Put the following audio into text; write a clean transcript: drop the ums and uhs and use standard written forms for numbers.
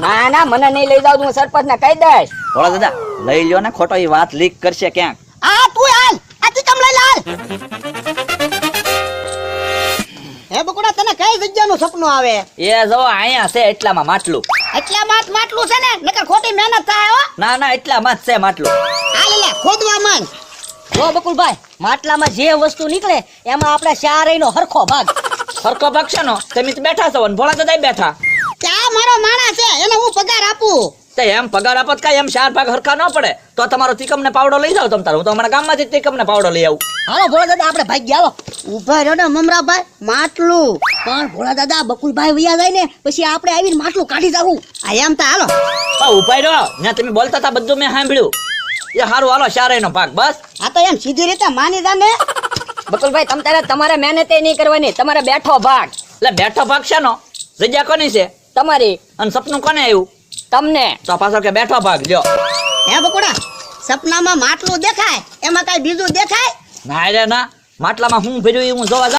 ના ના મને નહીં લઈ જાવ, હું સરપંચ ને કહી દઈશ. ભોળા દાદા લઈ લ્યો ને, ખોટો એ વાત લીક કરશે ક્યાંક. આ તું હાલ, આથી કમ લઈ લાલ. હે બકુડા, તને કઈ જગ્યાનું સપનું આવે? એ જો અહીંયા છે એટલામાં માટલું. એટલામાં જ માટલું છે ને, નકર ખોટી મહેનત થાય હો. ના ના એટલામાં જ છે માટલું. હાલ લે ખોદવા માંડ. જો બકુલભાઈ, માટલામાં જે વસ્તુ નીકળે એમાં આપણે ચારેયનો હરખો ભાગ. સરખો ભાગ છે નો, તમે તો બેઠા છો ને ભોળા દાદા બેઠા. ત્યાં મારો માણસ છે, એને હું પગાર આપું. તે એમ પગાર આપત કાંઈ એમ 4 ભાગ હરખા ન પડે તો તમારો તીકમ ને પાવડો લઈ જાવ તમ તાર. હું તો અમારા ગામમાંથી તીકમ ને પાવડો લઈ આવું. હાલો ભોળા દાદા આપણે ભાગ્યા હાલો. ઉભા રહ્યો ને મમરાભાઈ, માટલું. પણ ભોળા દાદા બકુલભાઈ વયા જાય ને પછી આપણે આવીને માટલું કાઢી જાવું. આ એમ તો હાલો. ઉભા રહ્યો ને, તમે બોલતા હતા બધું મેં સાંભળ્યું. એ હારું હાલો, 4નો ભાગ બસ. આ તો એમ સીધી રીતે માની જા ને. બકુલભાઈ તમારે મહેનતે નહીં કરવાની, તમારે બેઠો ભાગ. એટલે બેઠો ભાગ છે નો, જગ્યા કોની છે? તમારી. અને સપનું કોને આવ્યું? તમને. તો પાછો કે બેઠો ભાગ લ્યો. હે બકુડા, સપનામાં માટલું દેખાય, એમાં કઈ બીજું દેખાય? ના રે ના, માટલામાં હું ભર્યું એ હું જોવા જાઉં.